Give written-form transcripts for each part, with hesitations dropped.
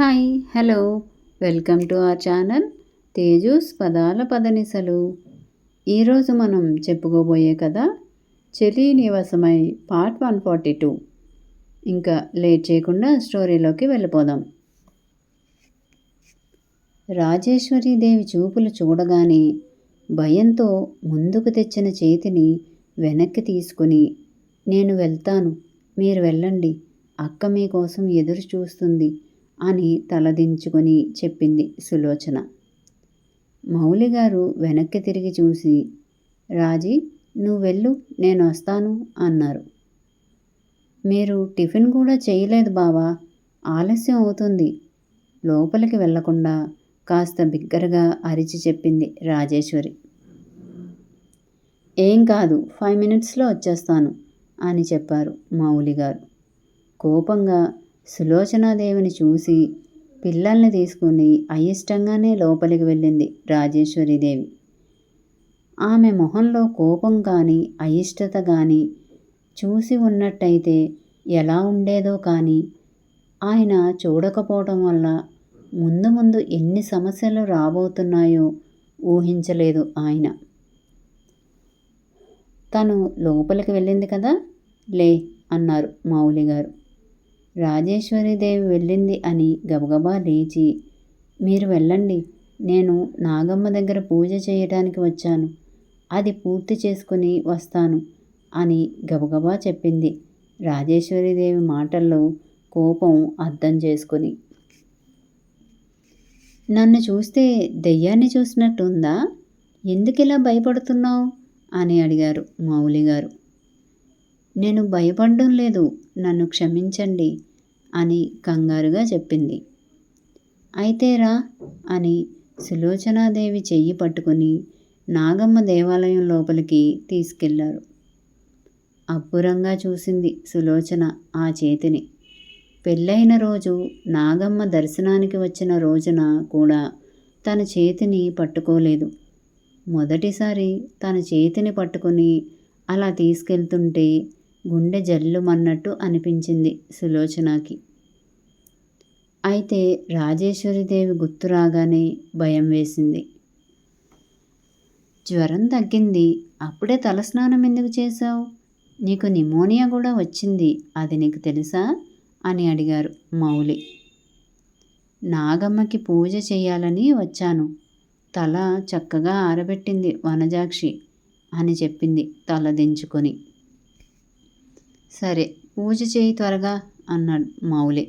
Hi hello welcome to our channel Teju's పదాల పదనిసలు. ఈరోజు మనం చెప్పుకోబోయే కథ చెలి నివాసమై పార్ట్ 142. ఇంకా లేట్ చేయకుండా స్టోరీలోకి వెళ్ళిపోదాం. రాజేశ్వరీదేవి చూపులు చూడగానే భయంతో ముందుకు తెచ్చిన చేతిని వెనక్కి తీసుకుని, నేను వెళ్తాను, మీరు వెళ్ళండి, అక్క మీకోసం ఎదురు చూస్తుంది అని తలదించుకొని చెప్పింది సులోచన. మౌలిగారు వెనక్కి తిరిగి చూసి, రాజీ, నువ్వు వెళ్ళు, నేను వస్తాను అన్నారు. మీరు టిఫిన్ కూడా చేయలేదు బావా, ఆలస్యం అవుతుంది, లోపలికి వెళ్లకుండా కాస్త బిగ్గరగా అరిచి చెప్పింది రాజేశ్వరి. ఏం కాదు, 5 minutesలో వచ్చేస్తాను అని చెప్పారు మౌలిగారు. కోపంగా సులోచనాదేవిని చూసి పిల్లల్ని తీసుకుని అయిష్టంగానే లోపలికి వెళ్ళింది రాజేశ్వరీదేవి. ఆమె మొహంలో కోపం కానీ అయిష్టత కానీ చూసి ఉన్నట్టయితే ఎలా ఉండేదో కానీ ఆయన చూడకపోవడం వల్ల ముందు ముందు ఎన్ని సమస్యలు రాబోతున్నాయో ఊహించలేదు ఆయన. తను లోపలికి వెళ్ళింది కదా, లే అన్నారు మౌలిగారు. రాజేశ్వరీదేవి వెళ్ళింది అని గబగబా లేచి, మీరు వెళ్ళండి, నేను నాగమ్మ దగ్గర పూజ చేయడానికి వచ్చాను, అది పూర్తి చేసుకుని వస్తాను అని గబగబా చెప్పింది రాజేశ్వరీదేవి మాటల్లో కోపం అర్థం చేసుకుని. నన్ను చూస్తే దెయ్యాన్ని చూసినట్టుందా, ఎందుకిలా భయపడుతున్నావు అని అడిగారు మౌలిగారు. నేను భయపడడం లేదు, నన్ను క్షమించండి అని కంగారుగా చెప్పింది. అయితే రా అని సులోచనాదేవి చెయ్యి పట్టుకుని నాగమ్మ దేవాలయం లోపలికి తీసుకెళ్లారు. అబ్బురంగా చూసింది సులోచన ఆ చేతిని. పెళ్ళైన రోజు నాగమ్మ దర్శనానికి వచ్చిన రోజున కూడా తన చేతిని పట్టుకోలేదు. మొదటిసారి తన చేతిని పట్టుకుని అలా తీసుకెళ్తుంటే గుండె జల్లుమన్నట్టు అనిపించింది సులోచనకి. అయితే రాజేశ్వరీదేవి గుర్తు రాగానే భయం వేసింది. జ్వరం తగ్గింది, అప్పుడే తలస్నానం ఎందుకు చేశావు, నీకు నిమోనియా కూడా వచ్చింది, అది నీకు తెలుసా అని అడిగారు మౌలి. నాగమ్మకి పూజ చేయాలని వచ్చాను, తల చక్కగా ఆరబెట్టింది వనజాక్షి అని చెప్పింది తలదించుకొని. సరే, పూజ చేయి త్వరగా అన్నాడు మౌలి.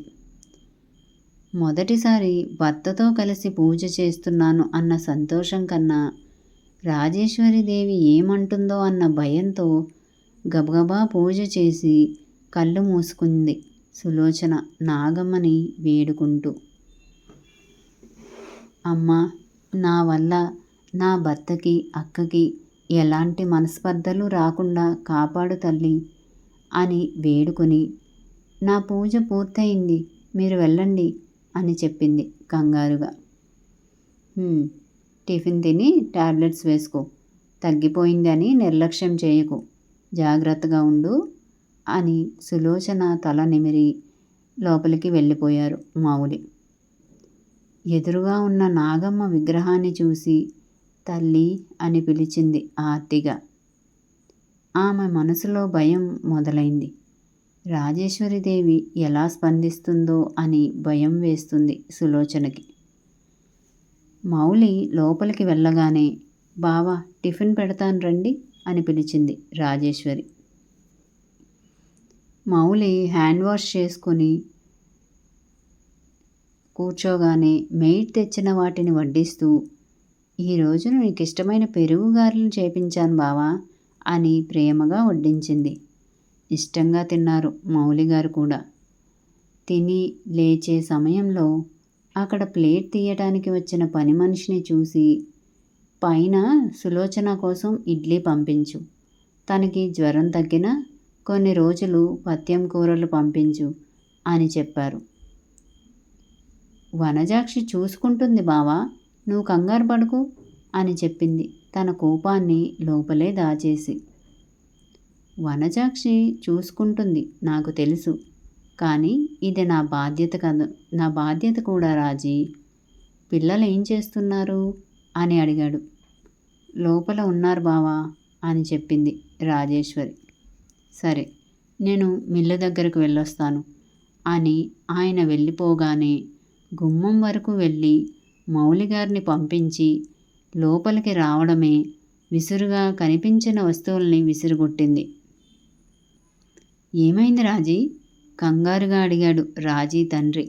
మొదటిసారి భర్తతో కలిసి పూజ చేస్తున్నాను అన్న సంతోషం కన్నా రాజేశ్వరీదేవి ఏమంటుందో అన్న భయంతో గబగబా పూజ చేసి కళ్ళు మూసుకుంది సులోచన నాగమ్మని వేడుకుంటూ. అమ్మా, నా వల్ల నా భర్తకి అక్కకి ఎలాంటి మనస్పర్ధలు రాకుండా కాపాడు తల్లి అని వేడుకొని, నా పూజ పూర్తయింది, మీరు వెళ్ళండి అని చెప్పింది కంగారుగా. టిఫిన్ తిని టాబ్లెట్స్ వేసుకో, తగ్గిపోయిందని నిర్లక్ష్యం చేయకు, జాగ్రత్తగా ఉండు అని సులోచన తల నిమిరి లోపలికి వెళ్ళిపోయారు మౌలి. ఎదురుగా ఉన్న నాగమ్మ విగ్రహాన్ని చూసి తల్లి అని పిలిచింది ఆర్తిగా. ఆమె మనసులో భయం మొదలైంది. రాజేశ్వరీదేవి ఎలా స్పందిస్తుందో అని భయం వేస్తుంది సులోచనకి. మౌలి లోపలికి వెళ్ళగానే, బావా, టిఫిన్ పెడతాను రండి అని పిలిచింది రాజేశ్వరి. మౌలి హ్యాండ్ వాష్ చేసుకొని కూర్చోగానే మెయిడ్ తెచ్చిన వాటిని వడ్డిస్తూ, ఈరోజు నీకు ఇష్టమైన పెరుగు గారెలు చేపించాను బావా అని ప్రేమగా వడ్డించింది. ఇష్టంగా తిన్నారు మౌలిగారు కూడా. తిని లేచే సమయంలో అక్కడ ప్లేట్ తీయటానికి వచ్చిన పని మనిషిని చూసి, పైన సులోచన కోసం ఇడ్లీ పంపించు, తనకి జ్వరం తగ్గినా కొన్ని రోజులు పథ్యం కూరలు పంపించు అని చెప్పారు. వనజాక్షి చూసుకుంటుంది బావా, నువ్వు కంగారు పడకు అని చెప్పింది తన కోపాన్ని లోపలే దాచేసి. వనజాక్షి చూసుకుంటుంది నాకు తెలుసు, కానీ ఇది నా బాధ్యత కూడా రాజీ. పిల్లలు ఏం చేస్తున్నారు అని అడిగాడు. లోపల ఉన్నారు బావా అని చెప్పింది రాజేశ్వరి. సరే, నేను మిల్లు దగ్గరకు వెళ్ళొస్తాను అని ఆయన వెళ్ళిపోగానే గుమ్మం వరకు వెళ్ళి మౌలిగారిని పంపించి లోపలికి రావడమే విసురుగా కనిపించిన వస్తువుల్ని విసిరుగొట్టింది. ఏమైంది రాజీ? కంగారుగా అడిగాడు రాజీ తండ్రి.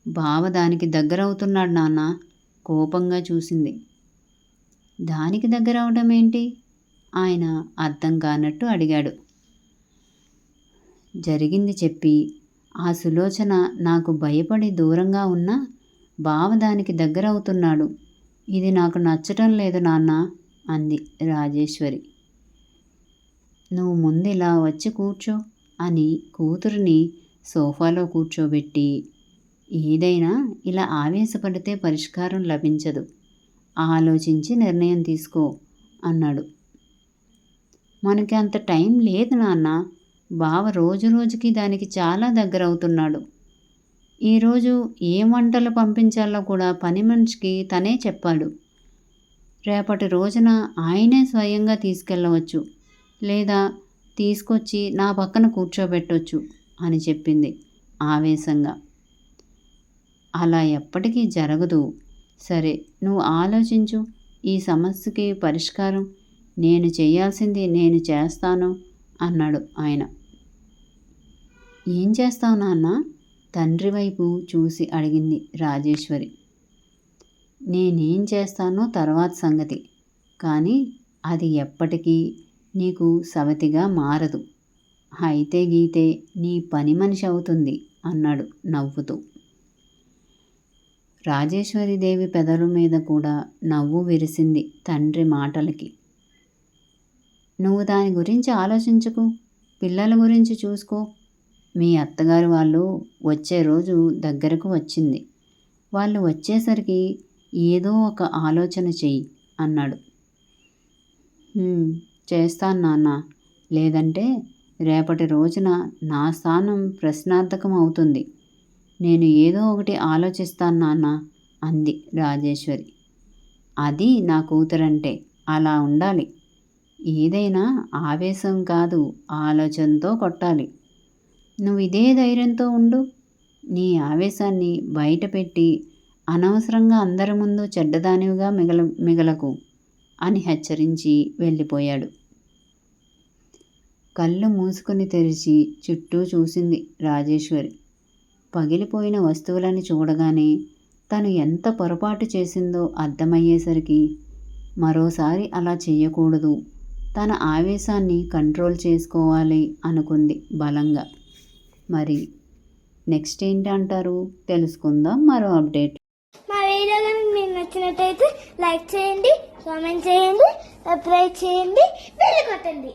బావ దానికి దగ్గరవుతున్నాడు నాన్న, కోపంగా చూసింది. దానికి దగ్గర అవడం ఏంటి? ఆయన అర్థం కానట్టు అడిగాడు. జరిగింది చెప్పి ఆ సులోచన నాకు భయపడి దూరంగా ఉన్నా బావ దానికి దగ్గర అవుతున్నాడు. ఇది నాకు నచ్చటం లేదు నాన్న అంది రాజేశ్వరి. నువ్వు ముందు ఇలా వచ్చి కూర్చో అని కూతురిని సోఫాలో కూర్చోబెట్టి, ఏదైనా ఇలా ఆవేశపడితే పరిష్కారం లభించదు, ఆలోచించి నిర్ణయం తీసుకో అన్నాడు. మనకి అంత టైం లేదు నాన్న, బావ రోజు రోజుకి దానికి చాలా దగ్గర అవుతున్నాడు. ఈరోజు ఏ వంటలు పంపించాలో కూడా పని మనిషికి తనే చెప్పాడు. రేపటి రోజున ఆయనే స్వయంగా తీసుకెళ్ళవచ్చు, లేదా తీసుకొచ్చి నా పక్కన కూర్చోబెట్టొచ్చు అని చెప్పింది ఆవేశంగా. అలా ఎప్పటికీ జరగదు. సరే, నువ్వు ఆలోచించు, ఈ సమస్యకి పరిష్కారం నేను చేయాల్సింది నేను చేస్తాను అన్నాడు ఆయన. ఏం చేస్తావు నాన్న? తండ్రి వైపు చూసి అడిగింది రాజేశ్వరి. నేనేం చేస్తానో తర్వాత సంగతి, కానీ అది ఎప్పటికీ నీకు సవతిగా మారదు. అయితే గీతే నీ పని మనిషి అవుతుంది అన్నాడు నవ్వుతూ. రాజేశ్వరీదేవి పెదల మీద కూడా నవ్వు విరిసింది తండ్రి మాటలకి. నువ్వు దాని గురించి ఆలోచించకు, పిల్లల గురించి చూసుకో. మీ అత్తగారు వాళ్ళు వచ్చే రోజు దగ్గరకు వచ్చింది. వాళ్ళు వచ్చేసరికి ఏదో ఒక ఆలోచన చెయ్యి అన్నాడు. చేస్తాను నాన్న, లేదంటే రేపటి రోజున నా స్థానం ప్రశ్నార్థకం అవుతుంది. నేను ఏదో ఒకటి ఆలోచిస్తాను నాన్న అంది రాజేశ్వరి. అది నా కూతురంటే, అలా ఉండాలి. ఏదైనా ఆవేశం కాదు, ఆలోచనతో కొట్టాలి. నువ్వు ఇదే ధైర్యంతో ఉండు. నీ ఆవేశాన్ని బయటపెట్టి అనవసరంగా అందరి ముందు చెడ్డదానివిగా మిగలకు అని హెచ్చరించి వెళ్ళిపోయాడు. కళ్ళు మూసుకుని తెరిచి చుట్టూ చూసింది రాజేశ్వరి. పగిలిపోయిన వస్తువులని చూడగానే తను ఎంత పొరపాటు చేసిందో అర్థమయ్యేసరికి మరోసారి అలా చేయకూడదు, తన ఆవేశాన్ని కంట్రోల్ చేసుకోవాలి అనుకుంది బలంగా. మరి నెక్స్ట్ ఏంటి అంటారు? తెలుసుకుందాం మరో అప్డేట్. మా వీడియో కనుక మీకు నచ్చినట్టయితే లైక్ చేయండి, కామెంట్ చేయండి, సబ్స్క్రైబ్ చేయండి, బెల్ కొట్టండి.